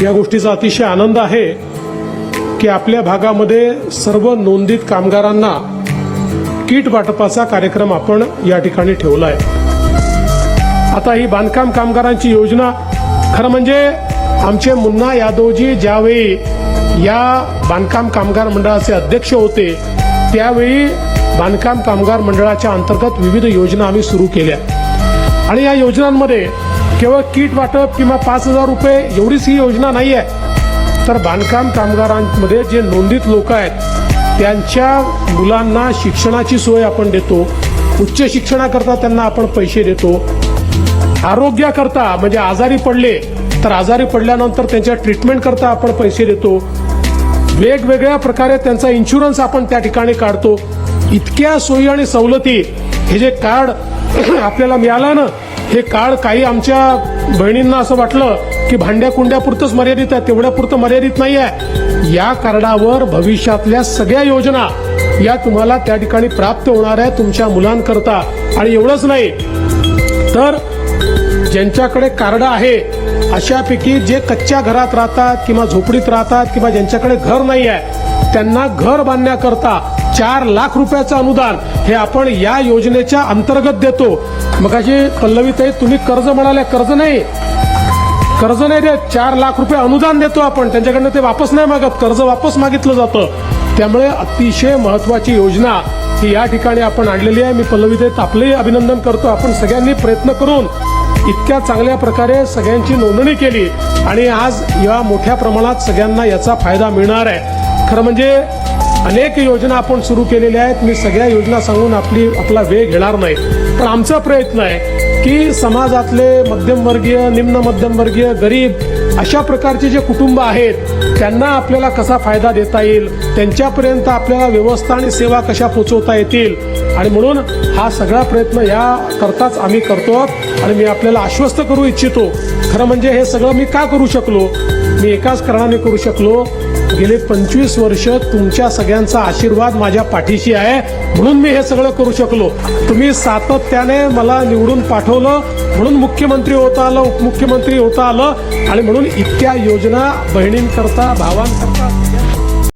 या गोष्टीचा अतिशय आनंद आहे की आपल्या भागामध्ये सर्व नोंदित कामगारांना किट वाटपाचा कार्यक्रम आपण या ठिकाणी ठेवला आहे। आता ही बांधकाम कामगारांची योजना खरं म्हणजे आमचे मुन्ना यादवजी ज्यावेळी या बांधकाम कामगार मंडळाचे अध्यक्ष होते त्यावेळी बांधकाम कामगार मंडळाच्या अंतर्गत विविध योजना आम्ही सुरू केल्या आणि या योजनांमध्ये केवळ किट वाटप किंवा 5,000 रुपये एवढीच ही योजना नाही आहे, तर बांधकाम कामगारांमध्ये जे नोंदित लोक आहेत त्यांच्या मुलांना शिक्षणाची सोय आपण देतो, उच्च शिक्षणाकरता त्यांना आपण पैसे देतो, आरोग्याकरता म्हणजे आजारी पडले तर आजारी पडल्यानंतर त्यांच्या ट्रीटमेंट करता आपण पैसे देतो, वेगवेगळ्या प्रकारे त्यांचा इन्शुरन्स आपण त्या ठिकाणी काढतो। इतक्या सोयी आणि सवलती हे जे कार्ड आपल्याला मिळालं ना, हे कार्ड काही आमच्या बहिणींना असं वाटलं की भांड्या कुंड्यापुरतंच मर्यादित आहे, तेवढ्यापुरतं मर्यादित नाही आहे। या कार्डावर भविष्यातल्या सगळ्या योजना या तुम्हाला त्या ठिकाणी प्राप्त होणार आहे तुमच्या मुलांकरता। आणि एवढंच नाही तर ज्यांच्याकडे कार्ड आहे अशापैकी जे कच्च्या घरात राहतात किंवा झोपडीत राहतात किंवा ज्यांच्याकडे घर नाही आहे त्यांना घर बांधण्याकरता 4 लाख रुपयाचं अनुदान हे आपण या योजनेच्या अंतर्गत देतो। मगाशी पल्लवीताई तुम्ही कर्ज म्हणाले, कर्ज नाही देत, 4 लाख रुपये अनुदान देतो आपण, त्यांच्याकडनं ते वापस नाही मागत, कर्ज वापस मागितलं जातं। त्यामुळे अतिशय महत्वाची योजना ही या ठिकाणी आपण आणलेली आहे। मी पल्लवीताई आपलंही अभिनंदन करतो, आपण सगळ्यांनी प्रयत्न करून इतक्या चांगल्या प्रकारे सगळ्यांची नोंदणी केली आणि आज या मोठ्या प्रमाणात सगळ्यांना याचा फायदा मिळणार आहे। खरं म्हणजे अनेक योजना आपण सुरू केलेल्या आहेत, मी सगळ्या योजना सांगून आपला वेळ घेणार नाही, पण आमचा प्रयत्न आहे की समाजातले मध्यमवर्गीय, निम्न मध्यमवर्गीय, गरीब अशा प्रकारचे जे कुटुंब आहेत त्यांना आपल्याला कसा फायदा देता येईल, त्यांच्यापर्यंत आपल्याला व्यवस्था आणि सेवा कशा पोहोचवता येतील, आणि म्हणून हा सगळा प्रयत्न या करताच आम्ही करतो। आणि मी आपल्याला आश्वस्त करू इच्छितो, खरं म्हणजे हे सगळं मी का करू शकलो, मी एकाच कारणाने करू शकलो, गेले 25 वर्ष तुमच्या सगळ्यांचा आशीर्वाद माझ्या पाठीशी आहे म्हणून मी हे सगळं करू शकलो। तुम्ही सातत्याने मला निवडून पाठवलं म्हणून मुख्यमंत्री होता आलं, उपमुख्यमंत्री होता आलं, आणि म्हणून इतक्या योजना बहिणींकरता, भावांकरता